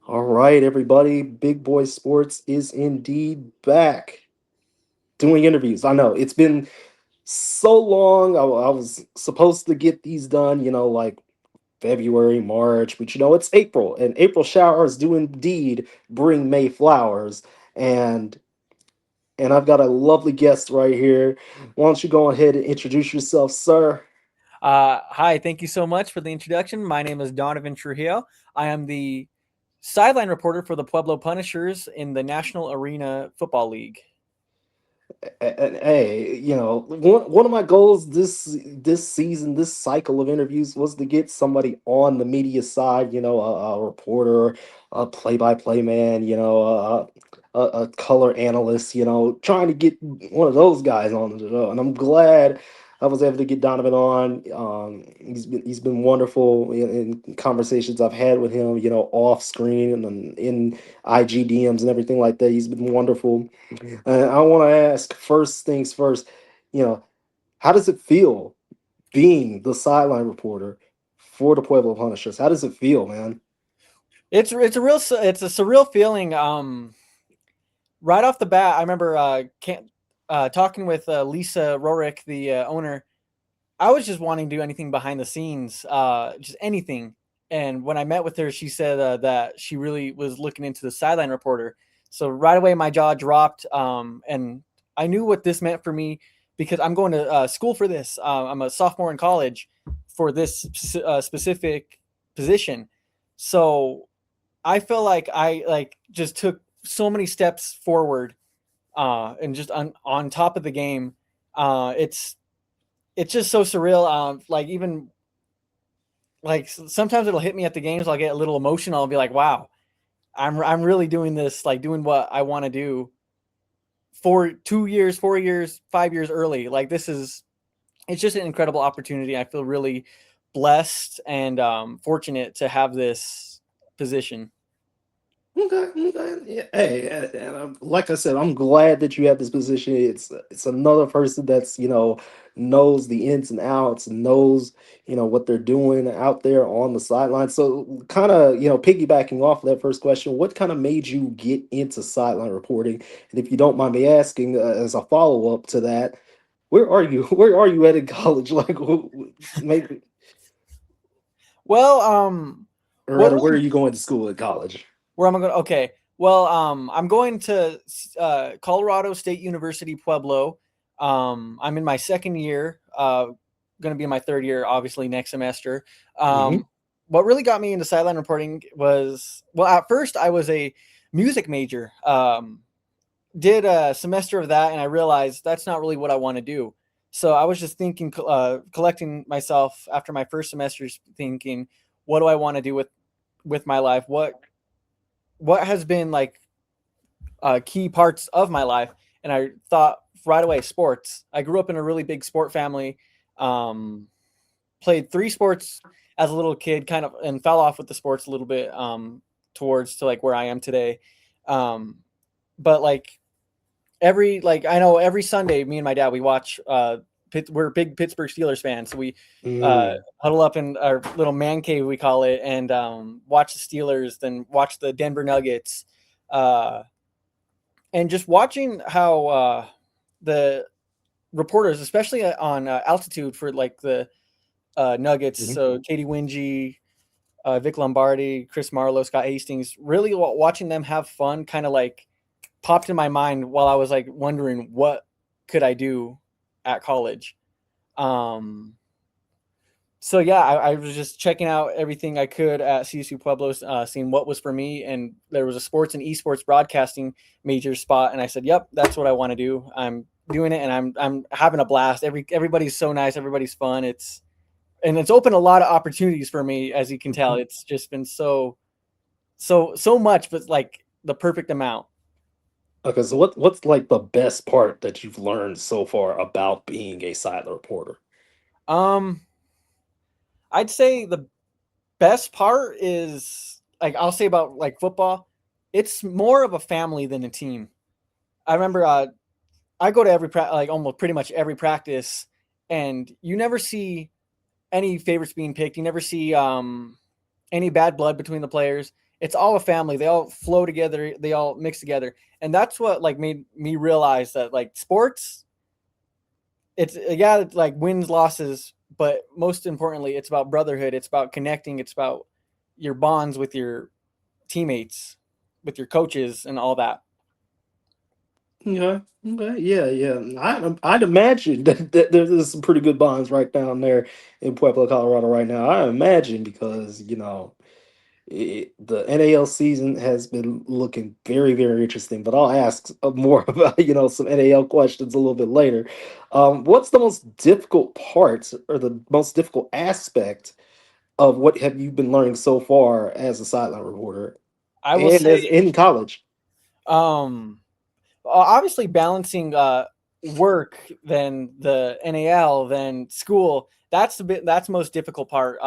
All right, everybody. Big Boy Sports is indeed back doing interviews. I know it's been so long. I was supposed to get these done, like February, March, but it's April, and April showers do indeed bring May flowers. And and I've got a lovely guest right here. Why don't you go ahead and introduce yourself, sir? Hi, thank you so much for the introduction. My name is Donovan Trujillo. I am the sideline reporter for the Pueblo Punishers in the National Arena Football League. And hey, one of my goals this season, this cycle of interviews was to get somebody on the media side, a reporter, a play-by-play man, a color analyst, trying to get one of those guys on the show. And I'm glad I was able to get Donovan on. He's been wonderful in conversations I've had with him, off screen and in IG DMs and everything like that. He's been wonderful. I want to ask first things first, you know, how does it feel being the sideline reporter for the Pueblo Punishers? How does it feel, man? It's a surreal feeling. Right off the bat, I remember talking with Lisa Rorick, the owner. I was just wanting to do anything behind the scenes, just anything. And when I met with her, she said that she really was looking into the sideline reporter. So right away, my jaw dropped, and I knew what this meant for me because I'm going to school for this. I'm a sophomore in college for this specific position. So I feel like I just took so many steps forward, and just on top of the game. It's just so surreal. Like even like sometimes it'll hit me at the games. I'll get a little emotional. I'll be like, "Wow, I'm really doing this. Like doing what I want to do for 2 years, 4 years, 5 years early. Like this is it's just an incredible opportunity. I feel really blessed and fortunate to have this position. Okay, okay. Yeah, hey, and like I said, I'm glad that you have this position. It's another person that's knows the ins and outs, knows what they're doing out there on the sideline. So, kind of piggybacking off of that first question, what kind of made you get into sideline reporting? And if you don't mind me asking, as a follow up to that, where are you? Where are you at in college? Like, maybe, Well, or what rather, where really are you going to school at college? where am I going? Okay. Well, I'm going to Colorado State University Pueblo. I'm in my second year. Going to be in my third year, obviously next semester. Hmm. What really got me into sideline reporting was, well, at first I was a music major. Did a semester of that, and I realized that's not really what I want to do. So I was just thinking, collecting myself after my first semester, thinking, what do I want to do with my life? What has been like key parts of my life? And I thought right away, sports. I grew up in a really big sport family. Um, Played three sports as a little kid, kind of, and fell off with the sports a little bit, towards to like where I am today. Um, but like I know every Sunday, me and my dad we watch. We're big Pittsburgh Steelers fans, so we huddle up in our little man cave, we call it, and watch the Steelers, then watch the Denver Nuggets, uh, and just watching how the reporters, especially on altitude for like the Nuggets, Hmm. so Katie Wingy, Vic Lombardi, Chris Marlowe, Scott Hastings, really watching them have fun, kind of like popped in my mind while I was like wondering what could I do at college. Um, so yeah, I was just checking out everything I could at CSU-Pueblo, seeing what was for me, and there was a sports and esports broadcasting major spot, and I said, "Yep, that's what I want to do." I'm doing it, and I'm having a blast. Everybody's so nice, everybody's fun. It's opened a lot of opportunities for me, as you can tell. It's just been so much, but like the perfect amount. Okay, so what's like the best part that you've learned so far about being a silent reporter? Um, I'd say the best part is like I'll say about like football, it's more of a family than a team. I remember I go to like almost pretty much every practice, and you never see any favorites being picked. You never see any bad blood between the players. it's all a family. They all flow together. They all mix together, and that's what like made me realize that like sports, it's yeah, it's like wins losses, but most importantly, it's about brotherhood. It's about connecting. It's about your bonds with your teammates, with your coaches, and all that. Yeah, okay, yeah, yeah. I'd imagine that there's some pretty good bonds right down there in Pueblo, Colorado, right now. I imagine because the NAL season has been looking very, very interesting. But I'll ask more about some NAL questions a little bit later. What's the most difficult part or the most difficult aspect of what have you been learning so far as a sideline reporter I will and say, as in college? um, obviously balancing work than the NAL than school. That's the bit. That's the most difficult part.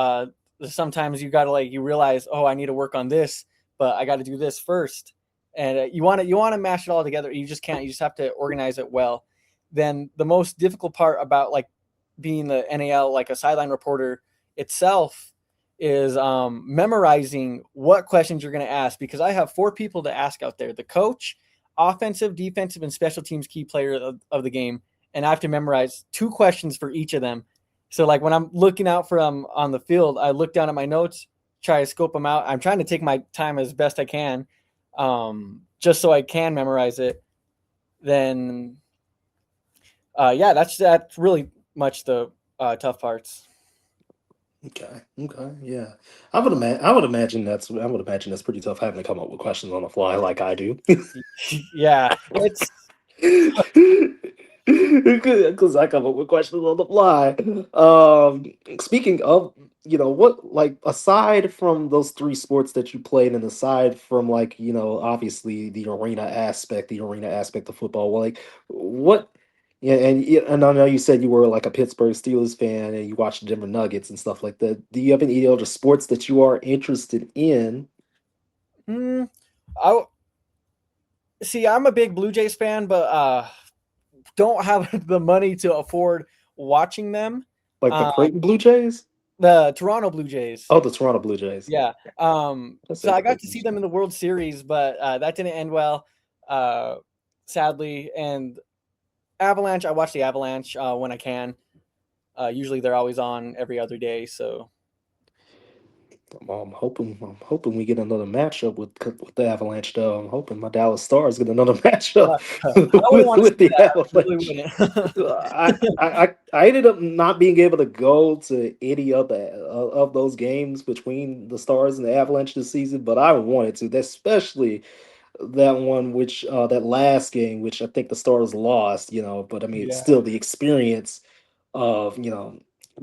Sometimes you gotta like you realize, oh, I need to work on this, but I got to do this first, and you want to mash it all together. You just can't. You just have to organize it well. Then the most difficult part about like being the NAL, like a sideline reporter itself, is memorizing what questions you're going to ask, because I have four people to ask out there: the coach, offensive, defensive, and special teams key player of the game, and I have to memorize two questions for each of them. So like when I'm looking out for them on the field, I look down at my notes, try to scope them out. I'm trying to take my time as best I can, just so I can memorize it. Then, yeah, that's really much the tough parts. Okay. Okay. Yeah. I would imagine that's pretty tough having to come up with questions on the fly like I do. Yeah, it's Because I come up with questions on the fly. Speaking of, what, like, aside from those three sports that you played, and aside from, like, obviously the arena aspect of football, well, like, what, yeah, and I know you said you were like a Pittsburgh Steelers fan and you watched the Denver Nuggets and stuff like that. Do you have any other sports that you are interested in? mm, I see. I'm a big Blue Jays fan, but don't have the money to afford watching them. Like the Um, Creighton Blue Jays? the Toronto Blue Jays. Oh, the Toronto Blue Jays. Yeah. I So said I the got to Creighton see Blue them in Jays. the World Series, but that didn't end well, uh, sadly. And Avalanche, I watch the Avalanche when I can. Usually they're always on every other day. So I'm hoping we get another matchup with the Avalanche though. I'm hoping my Dallas Stars get another matchup I wouldn't want to with see the that. I really Avalanche. wouldn't. I ended up not being able to go to any of those games between the Stars and the Avalanche this season, but I wanted to, especially that one, which that last game, which I think the Stars lost. But I mean, it's Yeah. still the experience of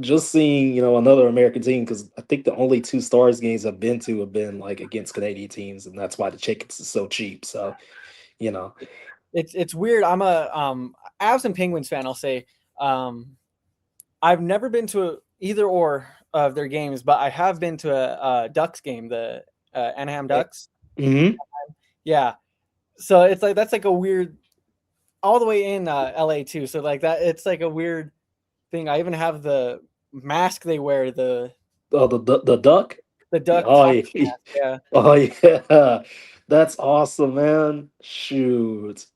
just seeing another American team, because I think the only two Stars games I've been to have been like against Canadian teams, and that's why the tickets are so cheap. So you know, It's weird. I'm a Avs and Penguins fan. I'll say um, I've never been to either or of their games, but I have been to a Ducks game, the Anaheim Ducks. hmm Yeah, so it's like that's like a weird all the way in LA too. So like that, it's like a weird thing. I even have the mask they wear, oh, the duck. the Duck Oh hockey yeah, mask. Yeah, oh yeah, that's awesome, man. Shoot.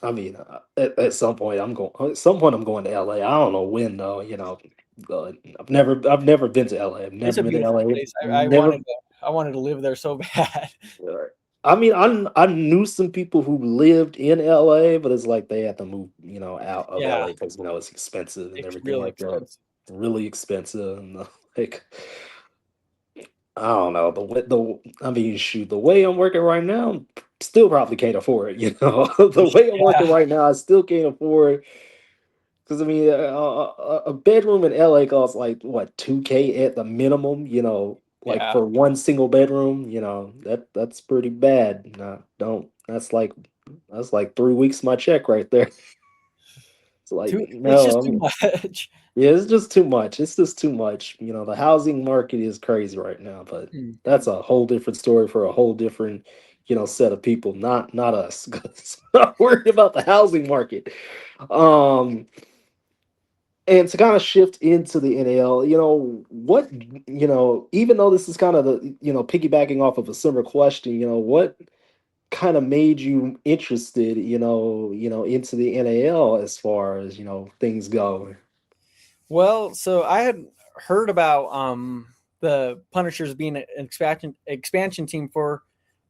I mean, at some point I'm going to LA. I don't know when though. I've never been to LA. I've it's never a been to beautiful LA. place. Never. I wanted to live there so bad. uh, I mean, I knew some people who lived in LA, but it's like they had to move, out of Yeah, LA because it's expensive and it's everything really like that. expensive. Really expensive, and like I don't know the. I mean, shoot, the way I'm working right now, still probably can't afford it. The way I'm working Yeah, right now, I still can't afford. Because I mean, a bedroom in LA costs like what 2K at the minimum. Like yeah. for one single bedroom. That's pretty bad. No, don't. That's like 3 weeks of my check right there. It's like It's no, just too much. yeah, it's just too much. It's just too much. The housing market is crazy right now, but Mm. that's a whole different story for a whole different, set of people. Not us, 'cause I'm not worried about the housing market. Um, And to kind of shift into the NAL, what, even though this is kind of the, piggybacking off of a similar question, what kind of made you interested, into the NAL as far as, things go? Well, so I had heard about the Punishers being an expansion team for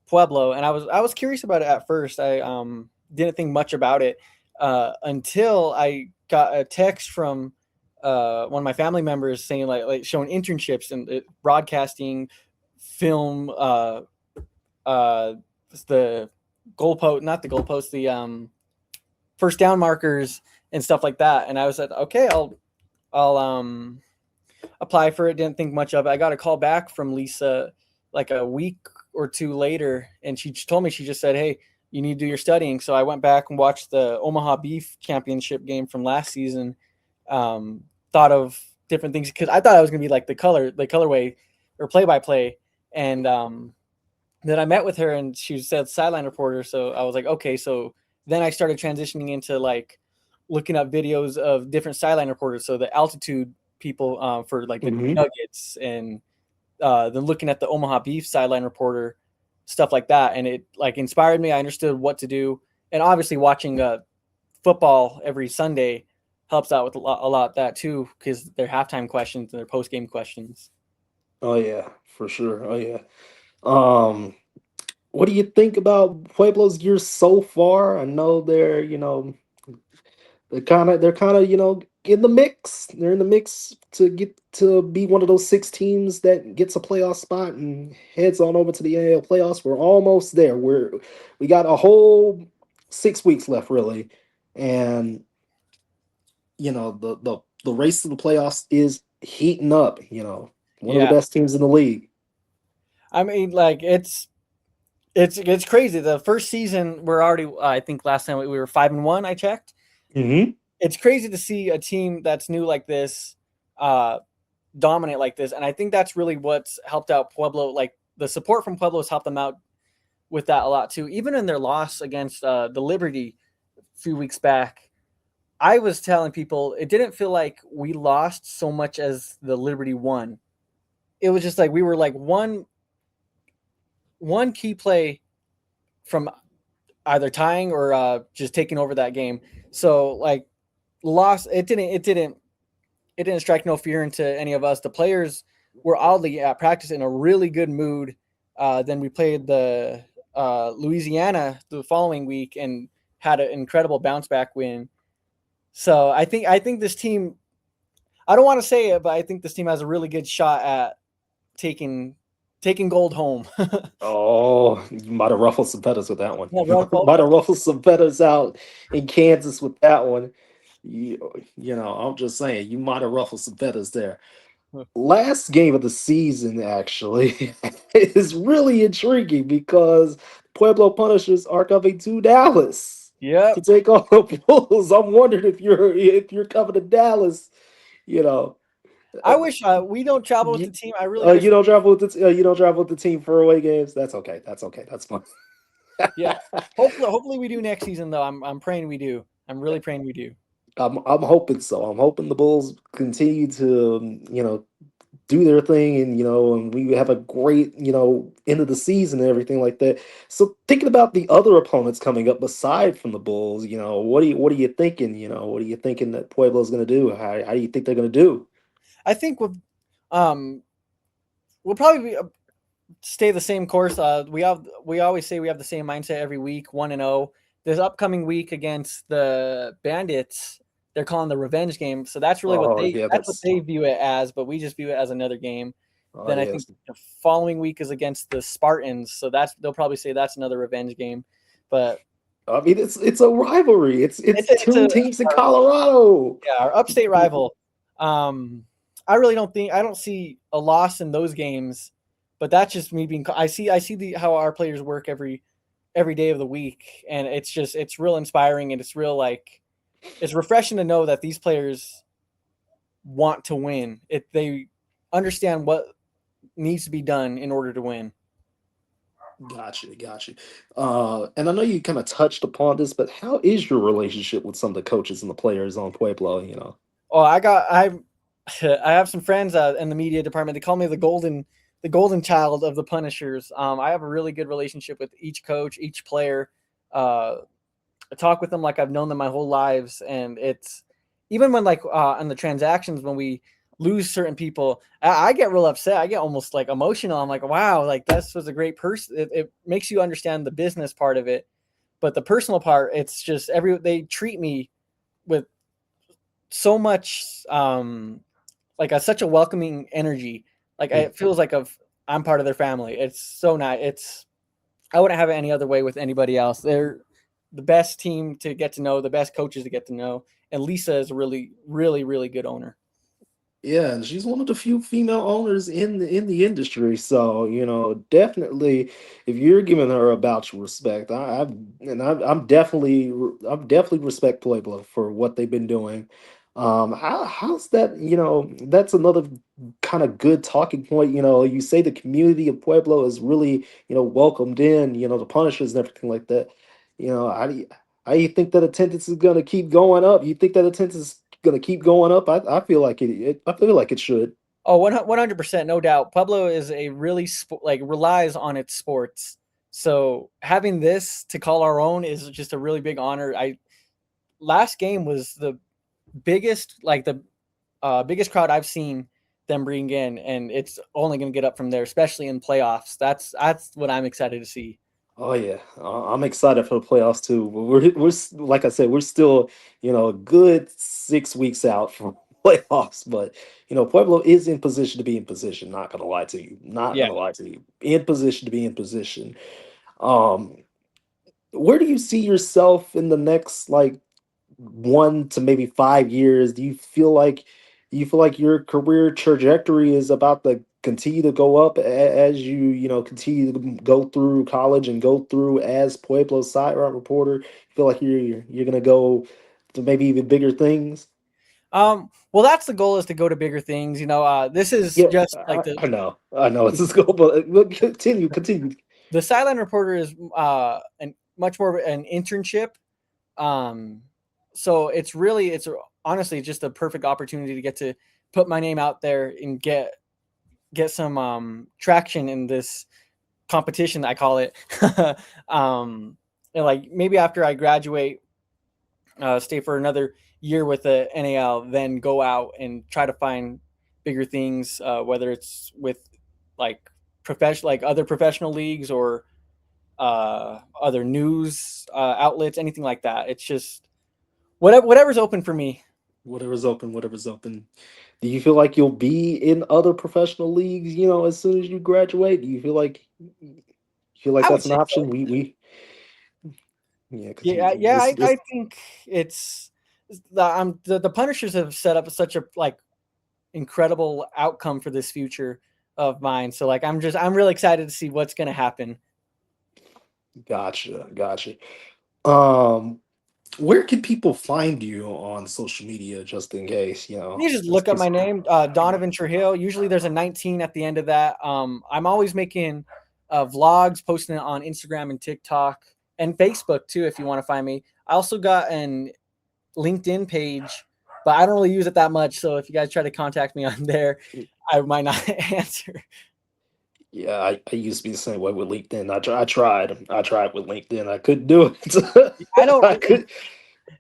Pueblo, and I was curious about it at first. I didn't think much about it until I got a text from one of my family members saying like showing internships and broadcasting, film, uh, the goalpost, not the goalpost, the first down markers and stuff like that. And I was like, okay, I'll apply for it. Didn't think much of it. I got a call back from Lisa like a week or two later, and she told me, she just said, "Hey, you need to do your studying." So I went back and watched the Omaha Beef Championship game from last season. Thought of different things because I thought I was gonna be like the colorway, or play by play, and then I met with her and she said sideline reporter. So I was like, okay. So then I started transitioning into like looking up videos of different sideline reporters. So the altitude people for like the Hmm. Nuggets, and then looking at the Omaha Beef sideline reporter, stuff like that. And it like inspired me. I understood what to do. And obviously watching football every Sunday helps out with a lot of that too, because their halftime questions and their post game questions. Oh yeah, for sure. Oh yeah. Um, what do you think about Pueblo's year so far? I know they're kind of in the mix. They're in the mix to get to be one of those six teams that gets a playoff spot and heads on over to the NAL playoffs. We're almost there. We got a whole 6 weeks left, really, and the race to the playoffs is heating up. One of the Yeah. best teams in the league. I mean, like it's crazy. The first season we're already. I think last time we were 5-1. I checked. Hmm. It's crazy to see a team that's new like this, uh, dominate like this, and I think that's really what's helped out Pueblo. Like the support from Pueblo has helped them out with that a lot too. Even in their loss against the Liberty a few weeks back, I was telling people it didn't feel like we lost so much as the Liberty won. It was just like we were like one key play from either tying or just taking over that game. So like loss, it didn't strike no fear into any of us. The players were oddly at practice in a really good mood. Then we played the Louisiana the following week and had an incredible bounce back win. So I think this team. I don't want to say it, but I think this team has a really good shot at taking taking gold home. Oh, you might have ruffled some feathers with that one. Yeah, You might have ruffled some feathers out in Kansas with that one. I'm just saying, you might have ruffled some feathers there. Last game of the season, actually, is really intriguing because Pueblo Punishers are coming to Dallas to Yep. take on the Bulls. I'm wondering if you're coming to Dallas. You know, uh, I wish we don't travel with the you, team. I really wish. you don't travel with the team for away games. That's okay. That's okay. That's fine. Yeah. Hopefully we do next season though. I'm praying we do. I'm really praying we do. I'm hoping so. I'm hoping the Bulls continue to do their thing, and we have a great end of the season and everything like that. So thinking about the other opponents coming up aside from the Bulls, what are you thinking? What are you thinking that Pueblo's going to do? How do you think they're going to do? I think um we'll probably stay the same course. We always say we have the same mindset every week, 1-0. This upcoming week against the Bandits, they're calling the revenge game. So that's really what Oh they yeah, that's what they view it as, but we just view it as another game. oh Then I think yes. the following week is against the Spartans, so they'll probably say that's another revenge game. But I mean, it's a rivalry. It's it's two a teams in Colorado. yeah, our upstate rival. Um, I don't see a loss in those games, but that's just me being. I see how our players work every day of the week, and it's real inspiring, and it's real like it's refreshing to know that these players want to win. They understand what needs to be done in order to win. Gotcha, gotcha. And I know you kind of touched upon this, but how is your relationship with some of the coaches and the players on Pueblo? Oh, I have some friends in the media department. They call me the golden child of the Punishers. I have a really good relationship with each coach, each player. Uh, I talk with them like I've known them my whole lives, and it's even when like on the transactions when we lose certain people, I get real upset. I get almost like emotional. I'm like, wow, like this was a great person. It makes you understand the business part of it, but the personal part, it's just they treat me with so much like such a welcoming energy. Like Mm. it feels like I'm part of their family. It's so nice. It's I wouldn't have it any other way with anybody else. They're the best team to get to know, the best coaches to get to know, and Lisa is a really, really, really good owner. Yeah, and she's one of the few female owners in the industry. So definitely, if you're giving her about your respect, I'm definitely respect Pueblo for what they've been doing. How's that? That's another kind of good talking point. You say the community of Pueblo is really welcomed in. The Punishers and everything like that. How do you think that attendance is going to keep going up? You think that attendance is going to keep going up? I feel like I feel like it should. Oh, 100%, no doubt. Pueblo is a really like relies on its sports. So having this to call our own is just a really big honor. I last game was the biggest crowd I've seen them bring in, and it's only going to get up from there, especially in playoffs. That's what I'm excited to see. Oh yeah, I'm excited for the playoffs too. But like I said, we're still a good 6 weeks out from playoffs. But Pueblo is in position to be in position. Not gonna lie to you. Not Yeah. gonna lie to you. In position to be in position. Um, where do you see yourself in the next 1 to maybe 5 years? Do you feel like your career trajectory is about to continue to go up as you continue to go through college and go through as Pueblo's sideline reporter? You feel like you're gonna go to maybe even bigger things? Well, that's the goal, is to go to bigger things. This is Yeah, just like I know it's a goal, but we'll continue. the sideline reporter is an much more of an internship. Um, so it's honestly just a perfect opportunity to get to put my name out there and get some traction in this competition, I call it. And like maybe after I graduate, stay for another year with the NAL, then go out and try to find bigger things, whether it's with like like other professional leagues or other news outlets, anything like that. It's just whatever's open for me. Whatever's open, whatever's open. Do you feel like you'll be in other professional leagues, as soon as you graduate? Do you feel like I would that's an say so. option? We yeah, because Yeah, yeah. this I this think it's the Punishers have set up such a like incredible outcome for this future of mine. So like I'm really excited to see what's gonna happen. gotcha. Um, where can people find you on social media, just in case, You just just look up my 'cause- name, Donovan Trujillo. Usually there's a 19 at the end of that. I'm always making vlogs, posting it on Instagram and TikTok and Facebook too, if you want to find me. I also got an LinkedIn page, but I don't really use it that much. So if you guys try to contact me on there, I might not answer. Yeah, I used to be the same way with LinkedIn. I tried with LinkedIn. I couldn't do it. I don't. I could.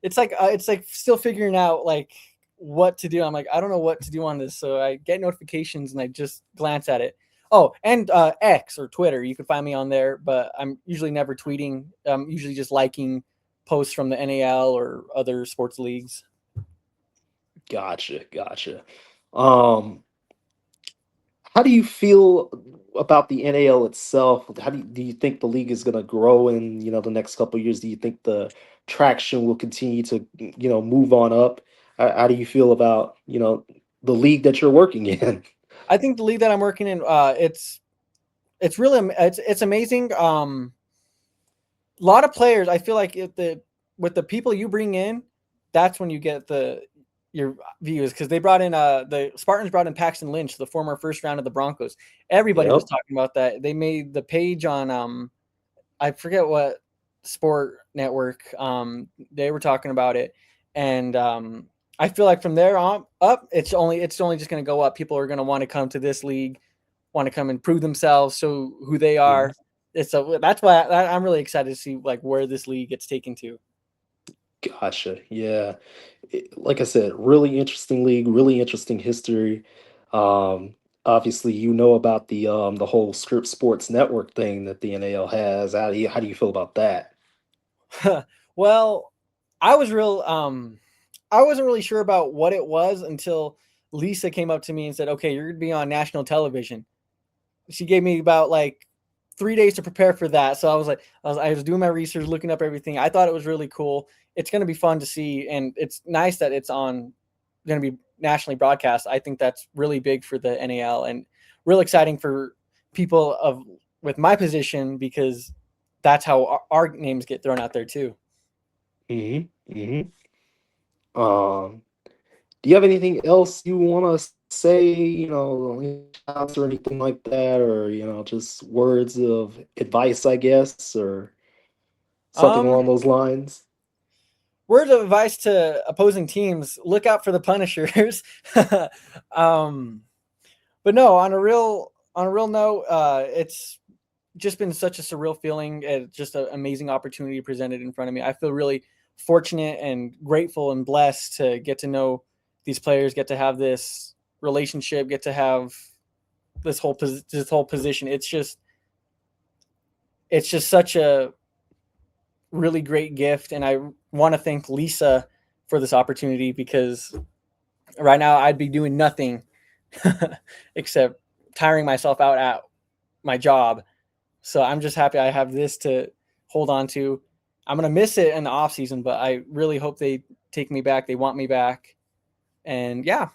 It's like still figuring out like what to do. I'm like, I don't know what to do on this. So I get notifications and I just glance at it. Oh, and X or Twitter, you can find me on there, but I'm usually never tweeting. I'm usually just liking posts from the NAL or other sports leagues. Gotcha. Um, how do you feel about the NAL itself? Do you think the league is going to grow in the next couple of years? Do you think the traction will continue to move on up? How do you feel about the league that you're working in? I think the league that I'm working in, it's really it's amazing. A lot of players, I feel like if the with the people you bring in, that's when you get your views, because they brought in the Spartans brought in Paxton Lynch, the former first round of the Broncos. Everybody was Yep. talking about that. They made the page on I forget what sport network. They were talking about it, and I feel like from there on up, it's only just going to go up. People are going to want to come to this league, want to come and prove themselves, show who they Mhm. are. That's why I'm really excited to see like where this league gets taken to. Gotcha. Yeah. Like I said, really interesting league, really interesting history. Um, Obviously, you know about the whole Script Sports Network thing that the NAL has. How do you feel about that? Well, I was real I wasn't really sure about what it was until Lisa came up to me and said, "Okay, you're going to be on national television." She gave me about like 3 days to prepare for that. So I was doing my research, looking up everything. I thought it was really cool. It's going to be fun to see, and it's nice that it's going to be nationally broadcast. I think that's really big for the NAL and real exciting for people of with my position because that's how our names get thrown out there too. Hmm. Hmm. Um, do you have anything else you want to say? Any shots or anything like that, or just words of advice, I guess, or something Um, along those lines. Word of advice to opposing teams: look out for the Punishers. um, but no, on a real note, it's just been such a surreal feeling and just an amazing opportunity presented in front of me. I feel really fortunate and grateful and blessed to get to know these players, get to have this relationship, get to have this whole position. It's just such a really great gift, and I want to thank Lisa for this opportunity because right now I'd be doing nothing except tiring myself out at my job. So I'm just happy I have this to hold on to. I'm gonna miss it in the off season, but I really hope they take me back. They want me back, and yeah,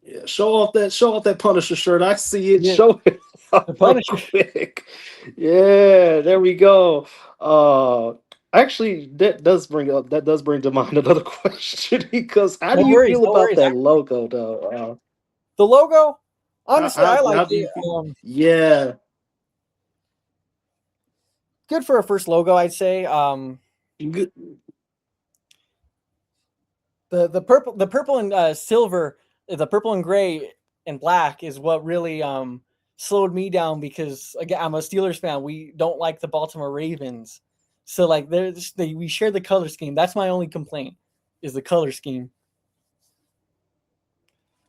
Yeah, show off that Punisher shirt. I see it. yeah, Show it off the right Punisher. quick. Yeah, there we go. Uh Actually, that does bring to mind another question because how do No you worries, feel no about worries. that logo though? The logo, How, honestly, how, I like how do you it. feel? Yeah. Good for a first logo, I'd say. Good. The purple and silver, the purple and gray and black is what really slowed me down because again I'm a Steelers fan. We don't like the Baltimore Ravens, so like we share the color scheme. That's my only complaint is the color scheme.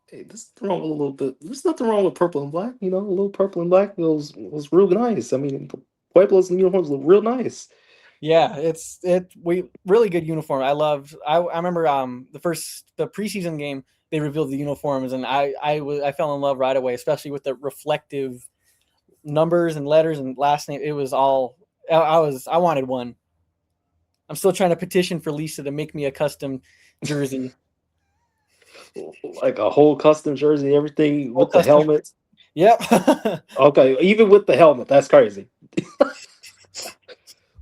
Hey, there's nothing wrong with a little bit. There's nothing wrong with purple and black. A little purple and black was real nice. I mean, the Pueblo's uniforms look real nice. Yeah, we really good uniform. I remember the preseason game they revealed the uniforms and I fell in love right away, especially with the reflective numbers and letters and last name. It was all I wanted one. I'm still trying to petition for Lisa to make me a custom jersey. Like a whole custom jersey, everything Full with the custom. helmet. Yep. Okay, even with the helmet, that's crazy.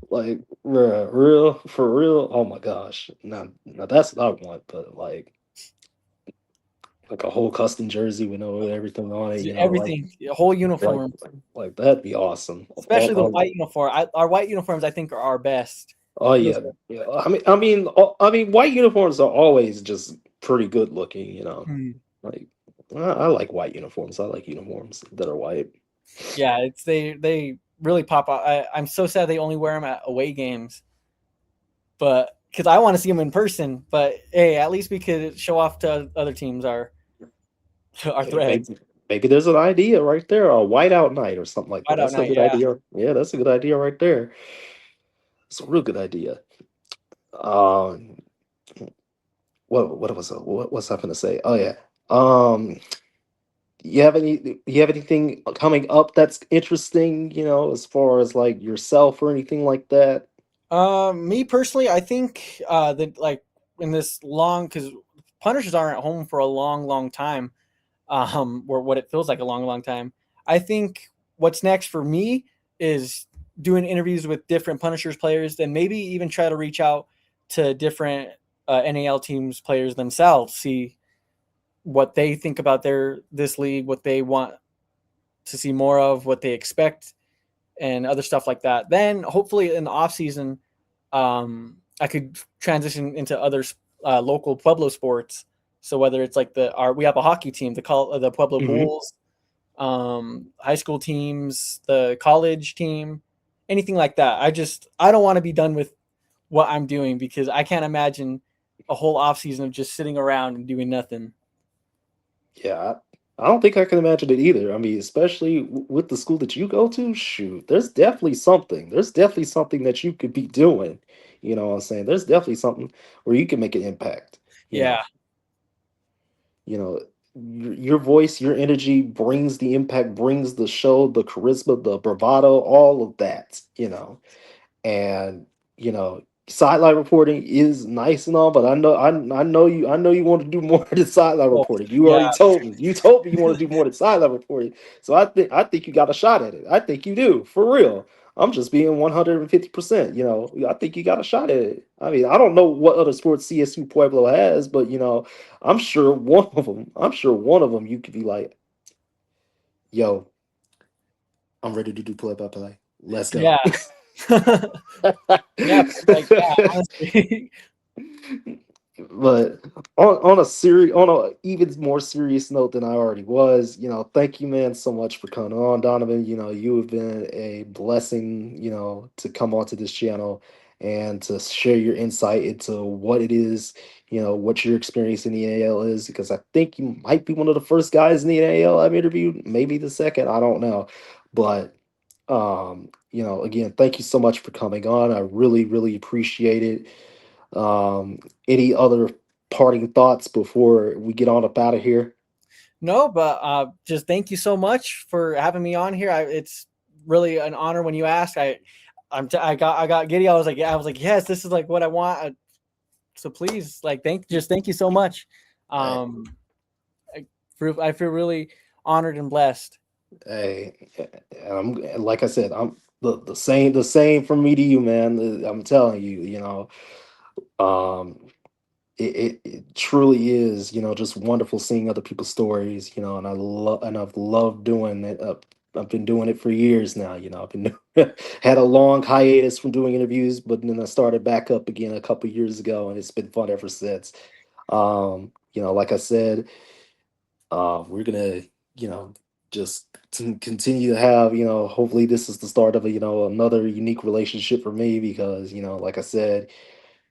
Like, real for real. Oh my gosh, now that's what I want. But like a whole custom jersey with everything on it. Everything, a whole Like uniform, like that'd be awesome. especially the white uniform. Our white uniforms, I think, are our best. Oh Those yeah, yeah. I mean, white uniforms are always just pretty good looking. Hmm. Like, I like white uniforms. I like uniforms that are white. Yeah, they really pop out. I'm so sad they only wear them at away games, but because I want to see them in person. But hey, at least we could show off to other teams our Hey, threads. maybe there's an idea right there, a whiteout night or something like that. Whiteout That's a night, good yeah. idea. Yeah, that's a good idea right there. It's a real good idea. Um, what was I gonna say? Oh yeah. Um, you have anything coming up that's interesting? As far as like yourself or anything like that. Me personally, I think that like in this long because Punishers aren't at home for a long, long time. Or what it feels like a long, long time. I think what's next for me is doing interviews with different Punishers players, and maybe even try to reach out to different NAL teams players themselves, see what they think about this league, what they want to see more of, what they expect, and other stuff like that. Then hopefully in the off season, I could transition into other local Pueblo sports. So whether it's like we have a hockey team, the Pueblo Hmm. Bulls, high school teams, the college team, anything like that. I don't want to be done with what I'm doing because I can't imagine a whole off season of just sitting around and doing nothing. Yeah, I don't think I can imagine it either. I mean, especially with the school that you go to, shoot, there's definitely something. There's definitely something that you could be doing. You know what I'm saying? There's definitely something where you can make an impact. You Yeah. know, you know, your voice, your energy brings the impact, brings the show, the charisma, the bravado, all of that. And sideline reporting is nice and all, but I know you want to do more than sideline Oh, reporting. You yeah. already told me. You told me you want to do more than sideline reporting. So I think you got a shot at it. I think you do, for real. I'm just being 150%. I think you got a shot at it. I mean, I don't know what other sports CSU Pueblo has, but I'm sure one of them you could be like, yo, I'm ready to do play by play. Let's Yeah. go. Yeah, like yeah, honestly. But on a even more serious note than I already was, thank you, man, so much for coming on, Donovan. You have been a blessing, to come onto this channel and to share your insight into what it is, what your experience in the NAL is, because I think you might be one of the first guys in the NAL I've interviewed, maybe the second, I don't know. But again, thank you so much for coming on. I really, really appreciate it. Any other parting thoughts before we get on up out of here? No, but just thank you so much for having me on here. It's really an honor when you ask. I got giddy. I was like, yes, this is like what I want. So please, like, thank you so much. Hey, Um, I feel really honored and blessed. hey, I'm like I said, I'm the same from me to you, man. I'm telling you, um, it truly is, just wonderful seeing other people's stories, and I've loved doing it. I've been doing it for years now. I've been had a long hiatus from doing interviews, but then I started back up again a couple years ago, and it's been fun ever since. Like I said, we're gonna, just continue to have, hopefully this is the start of another unique relationship for me because, like I said,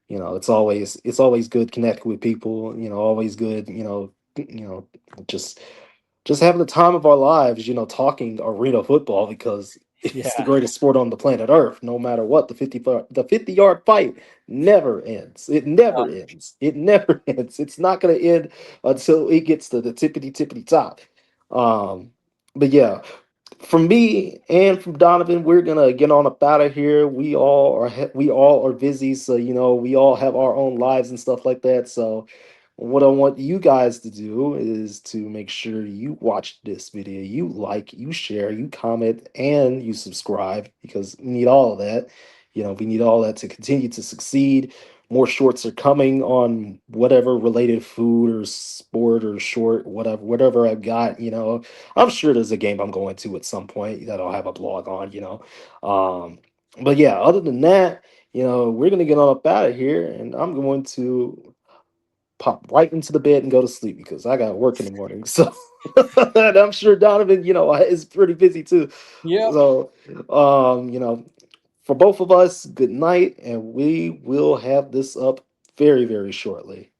it's always good connecting with people, always good, just having the time of our lives, talking arena football because it's the Yeah, greatest sport on the planet Earth. No matter what, the 50-yard fight never ends. It never ends. It never ends. It's not going to end until it gets to the tippity tippity top. Um, but yeah, from me and from Donovan, we're gonna get on up out of here. We all are busy, so we all have our own lives and stuff like that. So what I want you guys to do is to make sure you watch this video, you like, you share, you comment, and you subscribe because we need all of that. We need all that to continue to succeed. More shorts are coming on whatever related food or sport or short, whatever I've got. I'm sure there's a game I'm going to at some point that I'll have a blog on. But yeah, other than that, we're gonna get on up out of here, and I'm going to pop right into the bed and go to sleep because I got work in the morning. So, and I'm sure Donovan, is pretty busy too. yep. So, for both of us, good night, and we will have this up very, very shortly.